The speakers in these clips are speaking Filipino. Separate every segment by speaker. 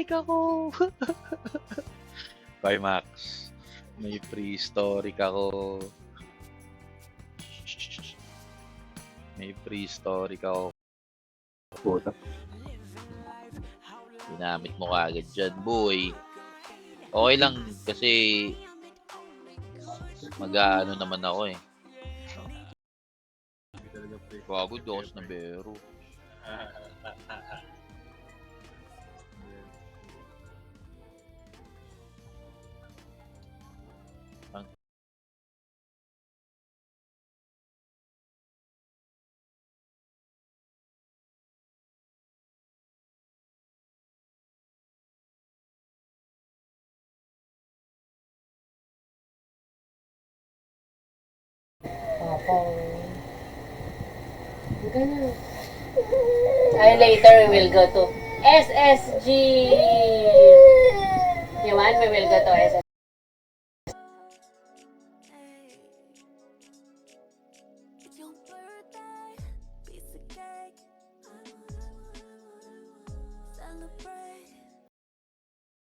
Speaker 1: prehistoric ako. Bye, Max. May prehistoric ako. May prehistoric ako.
Speaker 2: Puta.
Speaker 1: Ginamit mo kagad dyan, boy. Okay lang kasi mag-ano naman ako eh. Bago dos na bero.
Speaker 3: And later we will go to SSG. You want? We will go to SSG.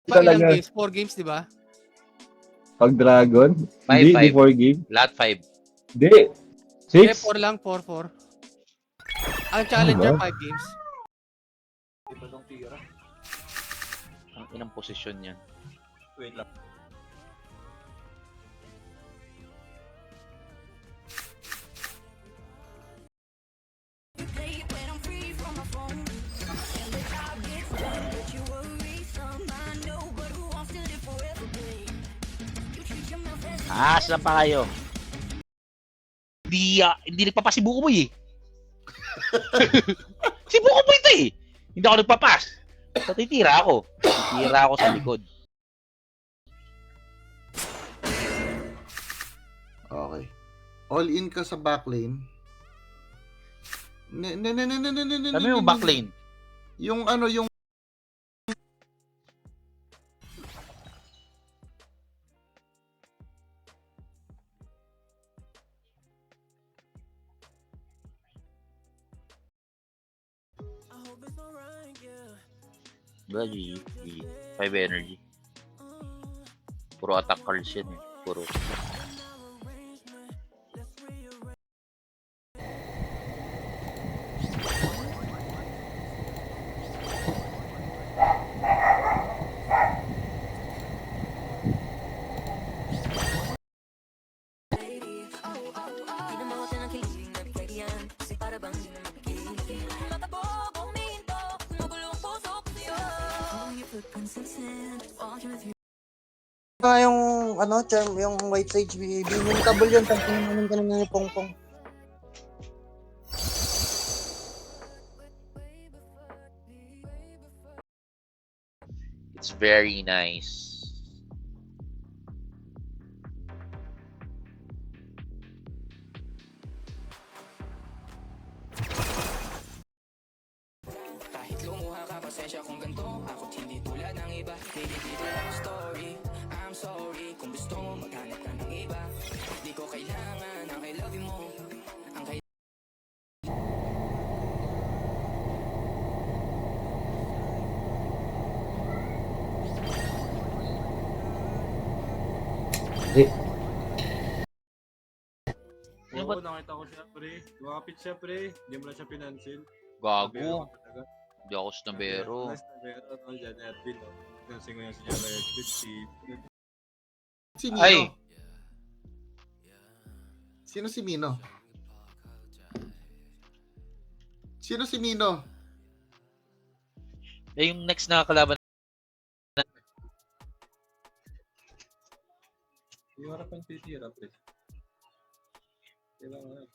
Speaker 2: Talaga.
Speaker 4: Ilang games? 4 games, di ba?
Speaker 2: Pag Dragon?
Speaker 1: Five,
Speaker 2: Hindi,
Speaker 1: five.
Speaker 2: before game?
Speaker 1: Lahat 5.
Speaker 2: Hindi.
Speaker 4: Eh,
Speaker 2: 6?
Speaker 4: 4 lang, 4-4. Ang challenger,
Speaker 2: Ano ba?
Speaker 4: 5 games.
Speaker 1: Ang inang posisyon yan.
Speaker 5: Wait lang.
Speaker 1: Saan pa kayo? Hindi nagpapasibuko mo eh. Sibuko mo ito eh. Hindi ako nagpapas. So, titira ako. Titira ako sa likod.
Speaker 6: Okay. All in ka sa backlane.
Speaker 1: Sabi mo backlane.
Speaker 6: Yung ano, yung
Speaker 1: G. 5 energy. Puro attack cards yan eh. Puro.
Speaker 7: Yung ano, charm, yung white sage, binimutable yun, pag tinaman ka na ng pongpong.
Speaker 1: It's very nice.
Speaker 8: Kahit lumuha ka, pasensya kung ganito. Ako't hindi tulad ng iba. Dinidito lang story. I'm sorry kung gusto mo maghanap ka ng iba. Di ko kailangan ang I love you mo. Ang kailangan
Speaker 2: Hindi.
Speaker 1: Ano
Speaker 5: Oo,
Speaker 1: ba?
Speaker 5: nakita ko siya, pre. Lumapit siya, pre. Hindi mo na siya pinansin.
Speaker 1: Gago. Hindi ako snabero.
Speaker 5: Last na meron, ano, dyan, Edwin, no? Kasi ngayon si Jana Edwin,
Speaker 6: si Mino.
Speaker 1: Ay!
Speaker 6: Sino si Mino? Sino si Mino?
Speaker 1: Eh, yung next na kalaban.
Speaker 5: Yung harapan titira, pre. Kailangan.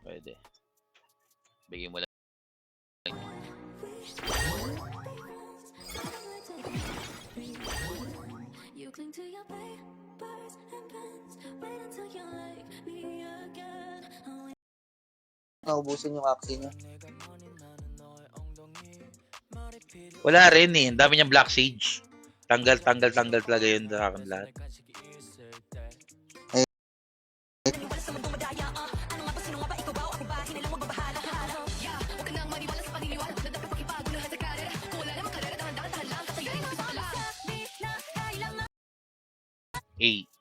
Speaker 1: Pwede. Bigyan mo lang.
Speaker 9: You cling to your papers and pens. Wait until you like me again.
Speaker 7: Naubusin yung aksi niya.
Speaker 1: Wala rin eh. Ang dami niyang Black Sage. Tanggal talaga yun sa akin lahat.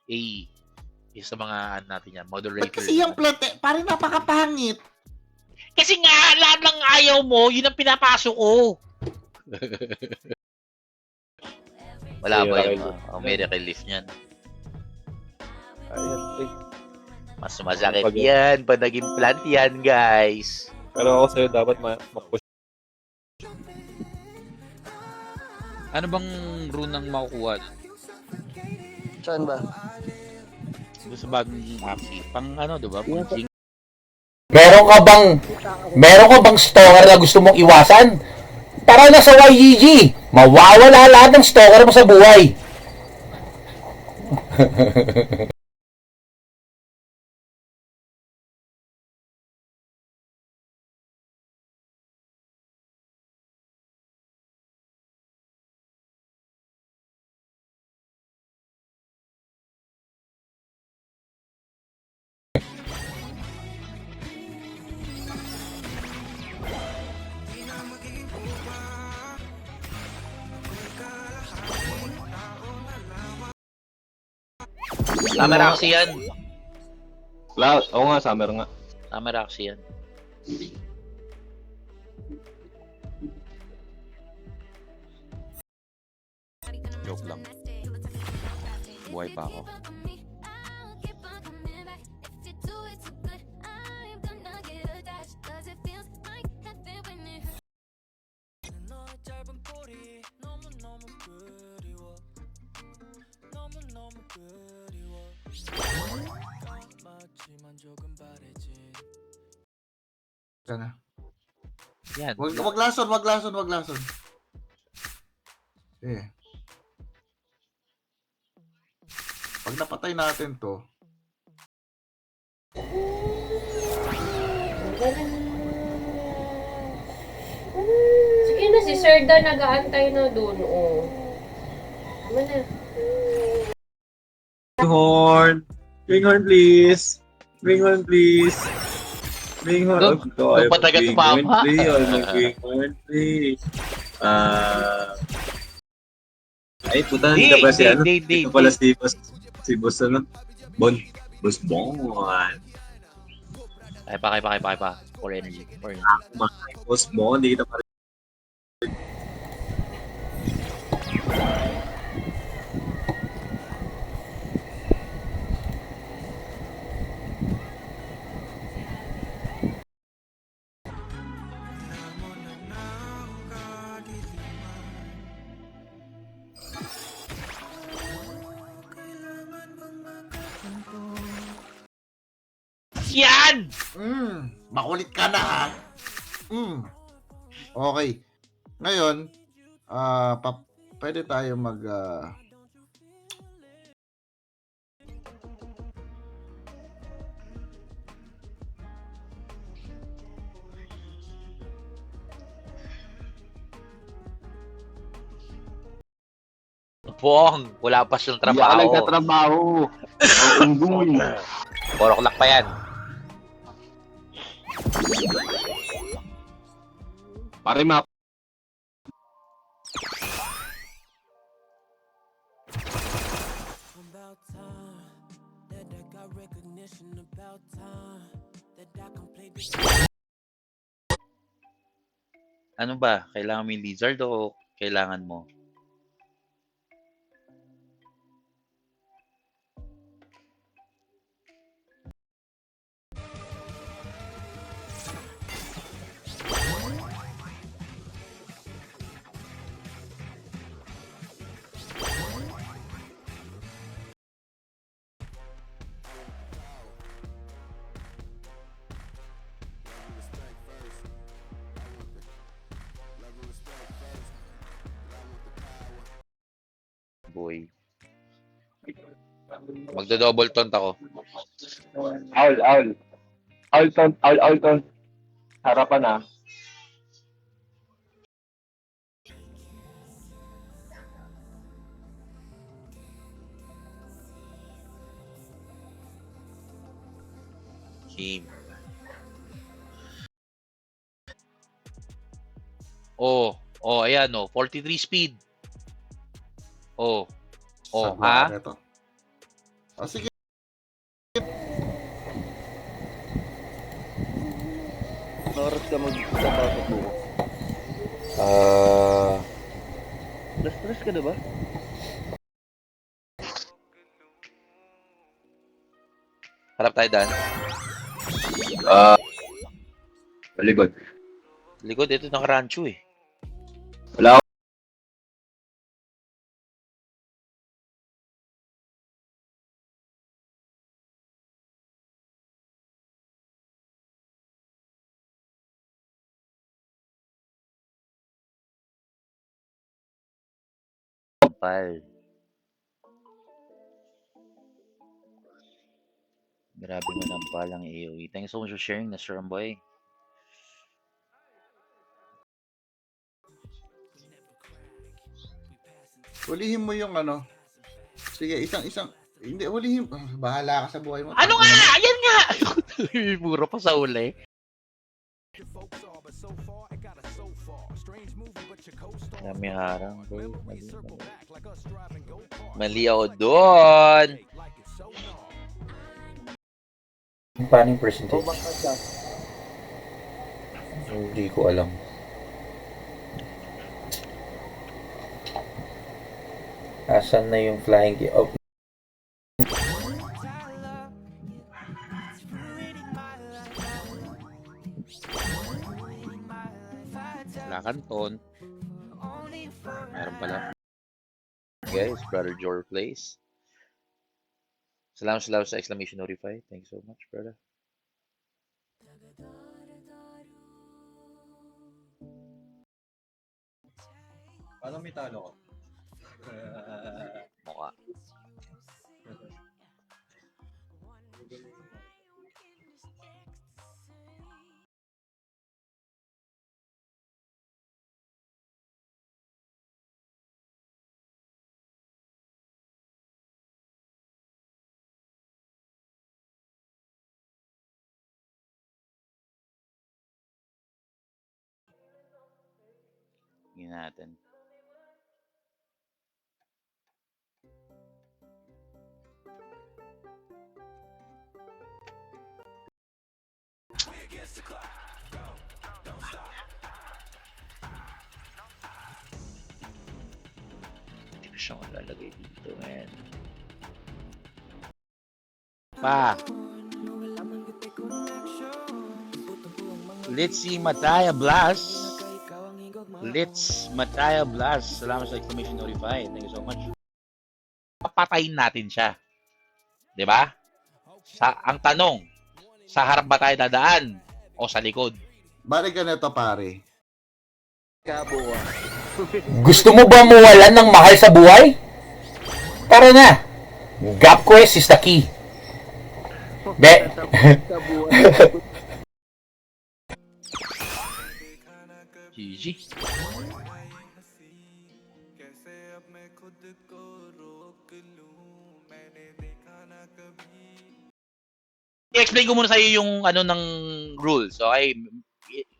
Speaker 1: A. Isa sa mga ano natin yan,
Speaker 6: Ba't
Speaker 1: moderator.
Speaker 6: kasi yung plate, parang napakapangit.
Speaker 1: Kasi nga, lahat ng ayaw mo, yun ang pinapasok ko. Wala ba
Speaker 2: Miracle
Speaker 1: yung miracle lift niyan?
Speaker 2: Ayun, pre.
Speaker 1: Mas masakit yan pag naging plant yan, guys.
Speaker 2: Pero ako sa'yo dapat ma-push.
Speaker 1: Ano bang rune ang makukuha?
Speaker 7: Saan ba?
Speaker 1: Doon sa bagong Axie. Pang ano, diba? Pang Jing.
Speaker 10: Meron ka bang stalker na gusto mong iwasan? Tara na sa YGG. Mawawala lahat ng stalker mo sa buhay.
Speaker 1: Summer Axie yan.
Speaker 2: Oo nga, summer nga.
Speaker 1: Summer Axie yan.
Speaker 5: Joke lang. Buhay pa ako.
Speaker 6: Sana.
Speaker 1: Yan.
Speaker 6: Wag lason. Eh. Pag napatay natin to,
Speaker 3: Sige na, si Sir Dan nag-aantay na doon. Oh. Tama na.
Speaker 5: Horn! Ring horn, please! Ring horn, please! Ring horn.
Speaker 1: Doon pa taga tumama.
Speaker 5: Ring horn, please! Ay, puta, hindi ka pa si ano? Hindi ka pala si Boss ano? Boss Bon.
Speaker 1: Ay pa. For energy.
Speaker 5: Boss Bon, hindi kita pa rin.
Speaker 1: Yan!
Speaker 6: makulit ka na ha. Okay. Ngayon, pwede tayo mag
Speaker 1: Bong, wala pa siyang
Speaker 2: Hindi ako
Speaker 1: trabaho.
Speaker 2: nagtatrabaho. Unggoy.
Speaker 1: 4 o'clock pa yan.
Speaker 2: Pare map.
Speaker 1: Ano ba? Kailangan mo yung lizard o kailangan mo? Boy. Magdo-double taunt ako.
Speaker 2: Owl. Owl taunt. Harapan na.
Speaker 1: Team. Ayan 43 speed. Ha?
Speaker 6: Ito. O sige.
Speaker 7: Oras ka mag-pasok mo. Stress ka na ba?
Speaker 1: Harap tayo, Dan.
Speaker 2: Maligod.
Speaker 1: Likod, ito nakarancho eh.
Speaker 2: Wala ako.
Speaker 1: Pal. Grabe mo ng palang AOE. Thank you so much for sharing, Mr. Amboy.
Speaker 6: Hulihin mo yung ano. Sige, isang. Hindi, hulihin. Bahala ka sa buhay mo.
Speaker 1: Ano nga? Ayan nga! Puro pa sa uli. Dami harang, bro. Mali ako doon.
Speaker 10: Paano yung percentage? Hindi ko alam. Asan na yung flying key? Oh.
Speaker 1: Wala kanton. Meron pala. Guys, Brother Jor Place. Salamat sa exclamation notify. Thanks so much, brother.
Speaker 5: Paano may talo ko?
Speaker 1: Mukha. Tingnan natin. Hindi ko siya malalagay dito, man. Pa! Let's see Mataya Blast. Let's Mataya Blast. Salamat sa exclamation notify. Thank you so much. Papatayin natin siya. 'Di ba? Ang tanong, sa harap ba tayo dadaan o sa likod?
Speaker 6: Balik ka na to, pare.
Speaker 10: Gusto mo ba mawalan ng mahal sa buhay? Tara na! Gap quest is the key. Be.
Speaker 1: GG. I-explain ko muna sa iyo yung ano ng rules. Okay?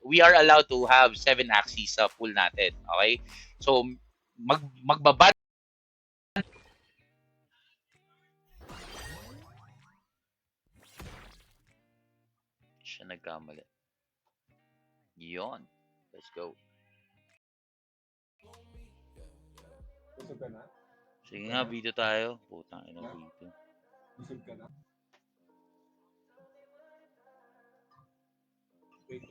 Speaker 1: We are allowed to have 7 axes sa pool natin. Okay? So magbabat siya nagkamali. Yon. Let's go.
Speaker 2: Busog ka na?
Speaker 1: Sige nga, video tayo. Putang ina dito.
Speaker 2: Busog ka na? Wait.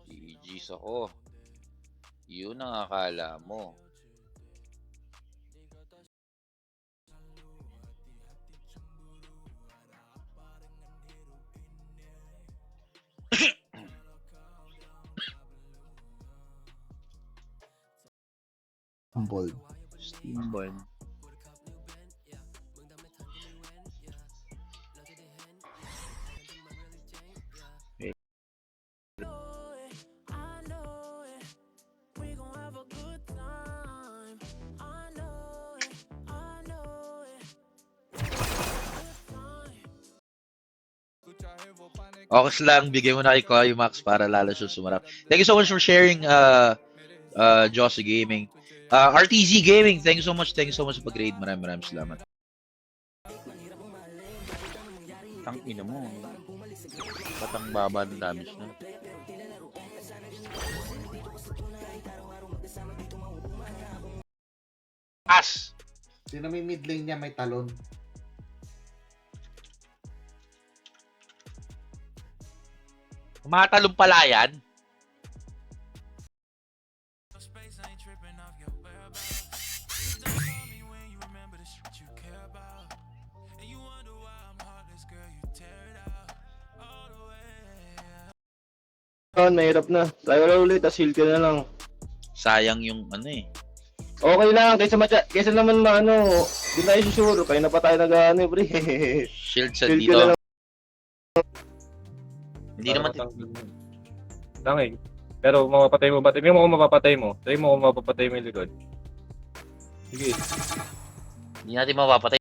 Speaker 1: GG's ako. Yun ang akala mo.
Speaker 6: Bold.
Speaker 1: Steamboard. Okay lang, bigay mo na kay Koy Max para lalo siya sumarap. Thank you so much for sharing, Joss Gaming. RTZ Gaming, thank you so much. Thank you so much sa pag-grade. Maraming salamat. Tang ina mo. Patang baba ng damage na. As!
Speaker 6: Sino may mid lane niya may talon?
Speaker 1: Matalong pala yan.
Speaker 2: Mahirap na. Tayo na ulit, tas heal ka na lang.
Speaker 1: Sayang yung ano eh.
Speaker 2: Okay lang, kaysa naman di tayo sure. Kaya na pa tayo nag-ano, pre.
Speaker 1: Shield sa
Speaker 2: Heal ka na
Speaker 1: dito.
Speaker 2: lang.
Speaker 1: Hindi naman.
Speaker 11: Langin. Pero mapapatay mo ba? Tingnan mo kung mapapatay mo. Tingnan mo kung mapapatay mo yung likod. Sige.
Speaker 1: Hindi natin mapapatay.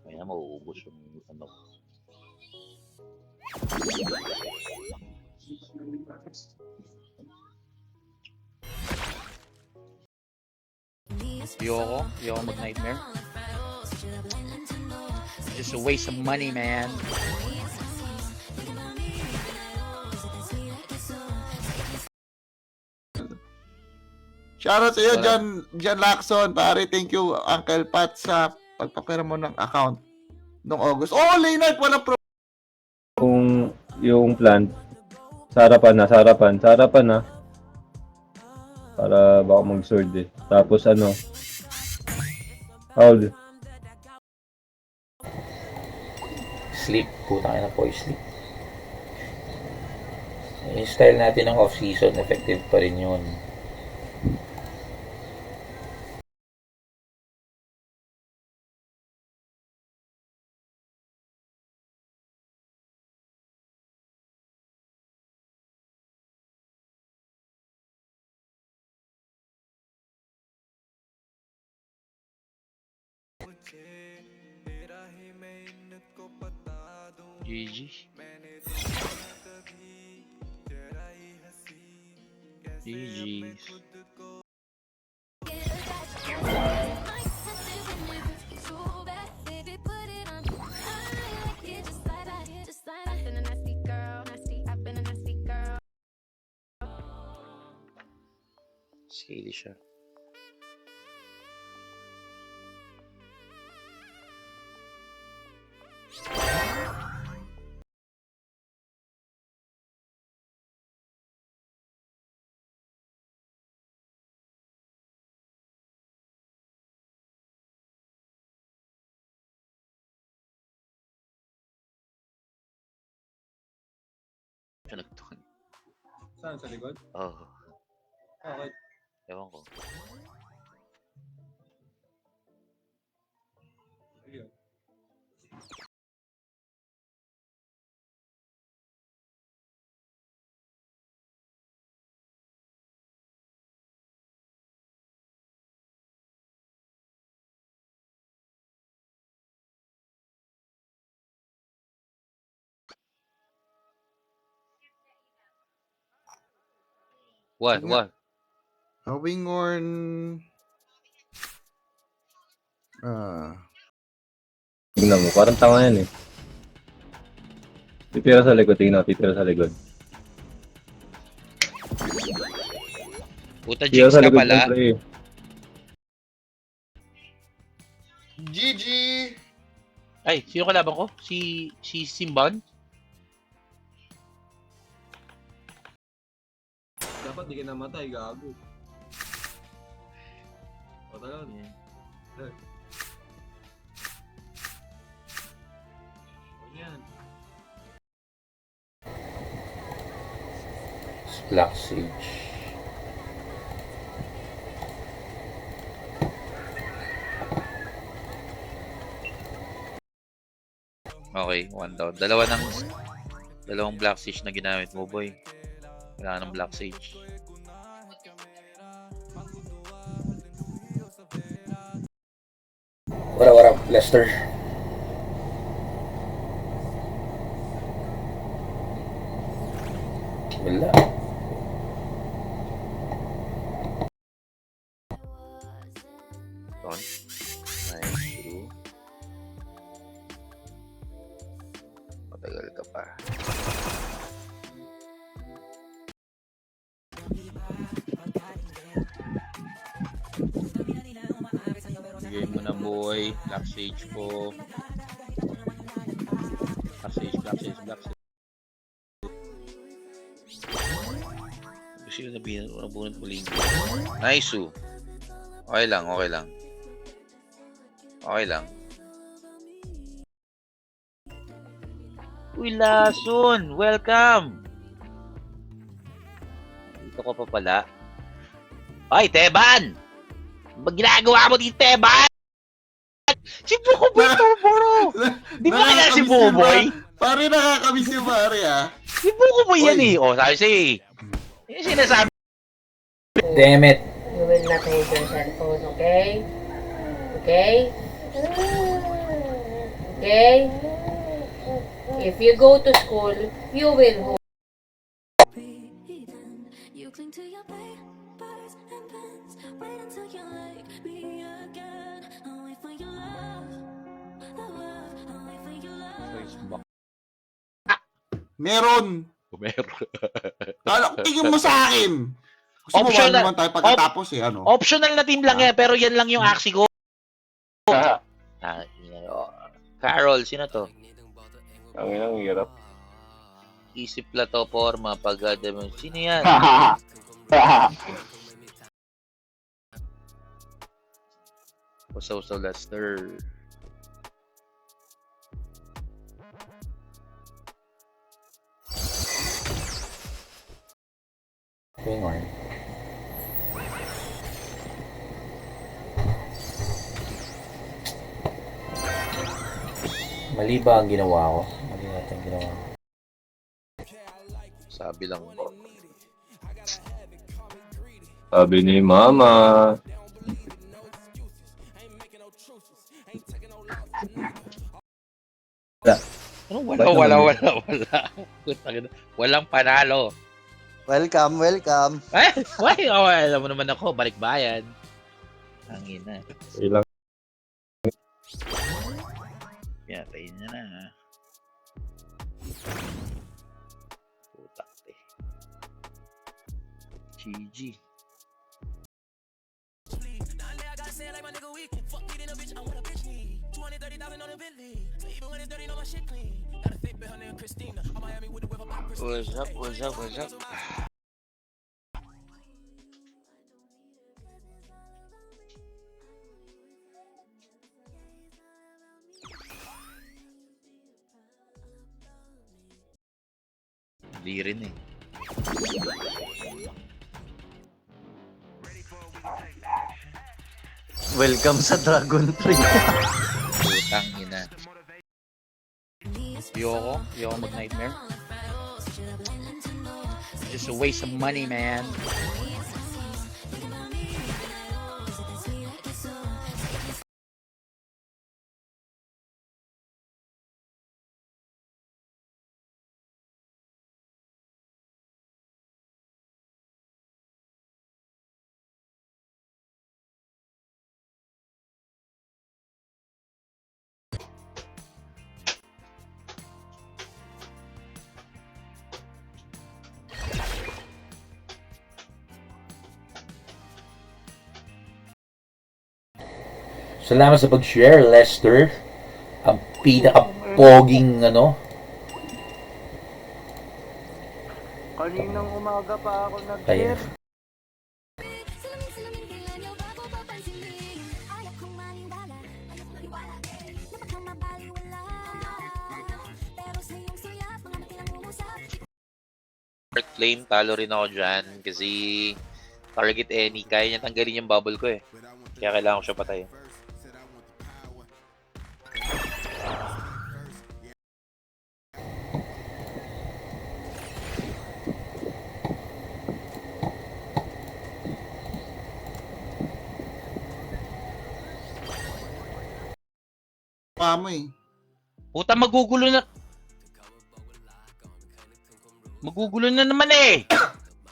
Speaker 1: Kaya mauubos yung ano. Ayoko mag-nightmare. Just a waste of money, man.
Speaker 6: Shoutout sa iyo, John Lacson. Pare, thank you, Uncle Pat, sa pagpapera mo ng account noong August. Oh, Leonard, walang pro.
Speaker 11: Kung yung plan, sa harapan na. Para baka mag-sword eh. Tapos hold.
Speaker 10: Sleep. Putang ina po, sleep. Yung style natin ng off-season, effective pa rin yun.
Speaker 1: GG. GG. Scaly siya. Siya nagtuan.
Speaker 5: Saan? Sa likod?
Speaker 1: Oh,
Speaker 5: Okay.
Speaker 1: ewan ko.
Speaker 5: Ayun.
Speaker 1: What?
Speaker 6: A Winghorn.
Speaker 11: Tingnan mo, parang tanga yan eh. Titira sa likod, titira sa likod.
Speaker 1: Puta,
Speaker 11: Titira
Speaker 1: Jinx
Speaker 11: sa
Speaker 1: ka
Speaker 11: likod
Speaker 1: pala.
Speaker 11: ng play.
Speaker 6: GG!
Speaker 1: Ay, sino kalaban ko? Si Simban?
Speaker 5: Dapat di ka namatay, gago. O talaga. Yan.
Speaker 10: Black Sage.
Speaker 1: Okay, one down. Dalawang Black Sage na ginamit mo, boy. Wala nang Black Sage.
Speaker 10: Lester. Wala.
Speaker 1: Ton. Nice, true. Matagal ka pa. Bigay mo na boy. Black Sage ko. Black Sage. Gusto yung nabunod mo linggo. Nice, Okay lang. Uy, Lason! Welcome! Dito ka pa pala. Ay, Teban! Ba't ginagawa mo dito, Teban? Si Bukoboy Toboro! Di ba kaya si Bukoboy?
Speaker 6: Pare, nakakamiss yung pare, ah.
Speaker 1: Si Bukoboy yan eh. O, sabi siya eh. Yung sinasabi.
Speaker 10: Damn it.
Speaker 3: You will not hold your cellphone, okay? Okay? Okay? If you go to school, you will hold.
Speaker 9: You cling to your papers and pens. Wait until you like me again. I'll wait for your love. I'll wait for your love.
Speaker 6: Meron. Tingin mo sa akin. Gusto mo
Speaker 1: Optional-
Speaker 6: naman tayo pagkatapos eh, ano?
Speaker 1: Optional na team lang yan, pero yan lang yung aksi ko. Carol, sino to?
Speaker 2: Ang hirap.
Speaker 1: Isip la to, forma, pagada mo. Sino yan? Usaw Lester.
Speaker 10: Hang on. Mali ba ang ginawa ko? Mali natin ang ginawa ko.
Speaker 1: Sabi lang ko.
Speaker 11: Sabi ni Mama.
Speaker 1: Ano? Wala. Walang panalo.
Speaker 7: Welcome.
Speaker 1: Why? Alam mo naman ako, balik bayan. Ang ina.
Speaker 11: Ilang
Speaker 1: Pinatayin niya na. Putak eh. GG. What's up? Hindi rin eh.
Speaker 7: Welcome sa Dragon Tree.
Speaker 1: Putang ina. Ayoko mag-nightmare. Just a waste of money, man.
Speaker 10: Salamat sa pag-share, Lester. Ang pinaka-poging, ano.
Speaker 7: Kaninang umaga pa ako
Speaker 10: Kaya.
Speaker 1: Claim, talo rin ako dyan kasi target any. Kaya niya tanggalin yung bubble ko eh. Kaya kailangan ko siya patayin.
Speaker 6: pa mo eh.
Speaker 1: Puta, magugulo na. Magugulo na naman eh.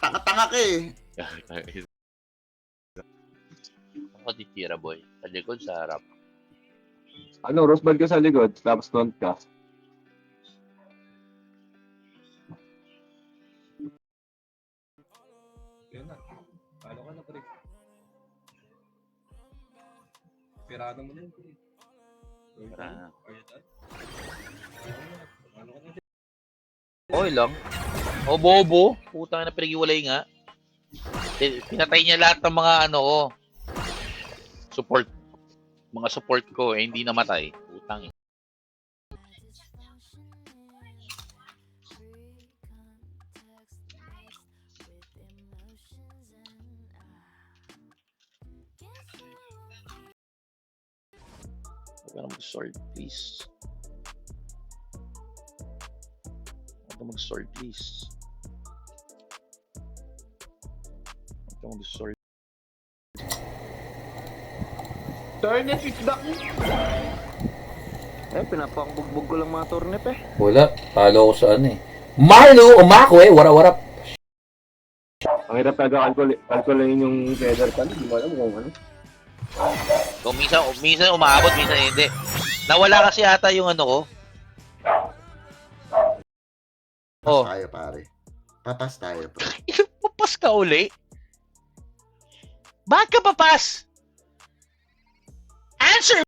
Speaker 6: Tanga-tanga ka eh.
Speaker 1: Ako titira, boy. Sa likod, sa harap.
Speaker 2: Ano, Rosebud ka sa likod, tapos front ka.
Speaker 11: Yan na. Paano ka na, pre? Pirado mo na yun, pre.
Speaker 1: Tara na.
Speaker 11: Ayun na. Paano ka na?
Speaker 1: Okay lang. O, bobo. Putang na pinag-iwalay nga. Pinatay niya lahat ng mga ano ko. Support. Mga support ko, eh, hindi namatay. Putang eh. Huwag ka na mag-sword, please. Huwag ka mag-sword, please. Huwag ka mag-sword.
Speaker 2: Turnip is back. Pinapangbugbog ko lang mga turnip eh.
Speaker 10: Wala. Talo ko sa ano eh. Marlo o Mako eh. Wara-wara.
Speaker 2: Ang hirap talaga kalkulayin yung feather pan. Hindi mo alam kung ano.
Speaker 1: Kung minsan umaabot, minsan hindi. Nawala kasi ata yung ano ko. Oh.
Speaker 6: Tayo pare. Papas tayo pre.
Speaker 1: Papas ka uli? Bakit ka papas? Answer!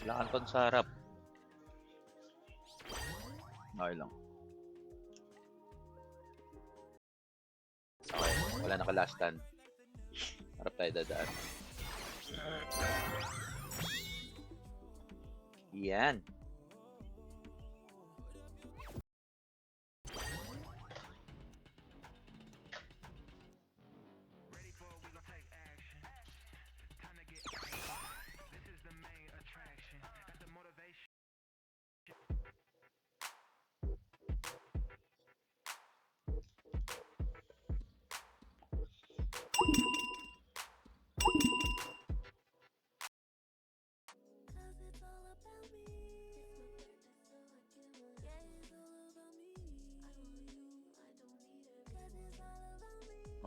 Speaker 1: Wala Anton sa harap. Okay lang. Okay, wala naka-last stand. Harap tayo dadaan. Yan.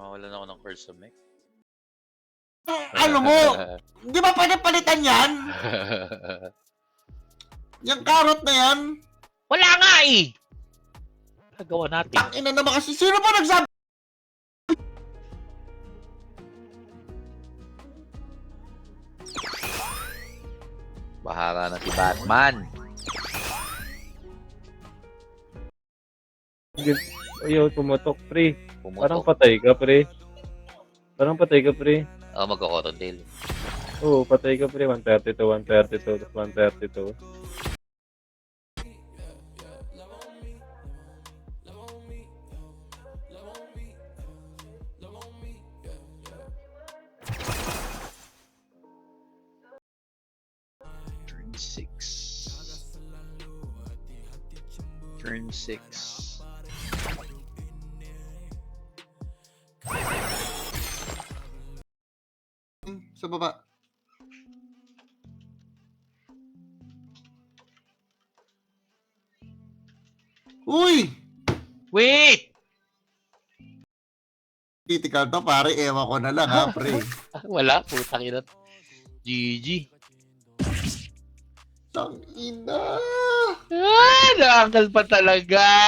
Speaker 1: Mawalan ako ng curse of mech.
Speaker 6: Ano mo? Di ba pwede palitan yan? Yung carrot na yan?
Speaker 1: Wala nga eh! Nagawa natin.
Speaker 6: Ina naman kasi. Sino ba nagsabi?
Speaker 1: Bahara na si Batman.
Speaker 11: Ayaw, pumotok, pre. Parang
Speaker 1: Pumutok.
Speaker 11: patay ka, pre. Parang patay ka, pre.
Speaker 1: Oh, magkakotong tail.
Speaker 11: Oo, patay ka, pre. 132, 132, 132.
Speaker 1: Turn 6. Turn 6.
Speaker 6: Sa baba. Uy!
Speaker 1: Wait!
Speaker 6: Critical to pare. Ewan ko na lang ha pre.
Speaker 1: Wala, putang ina. GG.
Speaker 6: Tangina.
Speaker 1: Ah, nakakal pa talaga.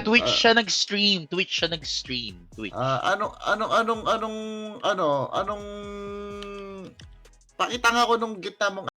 Speaker 1: Twitch siya nag-stream. Twitch.
Speaker 6: Anong pakita nga ko nung gitna mong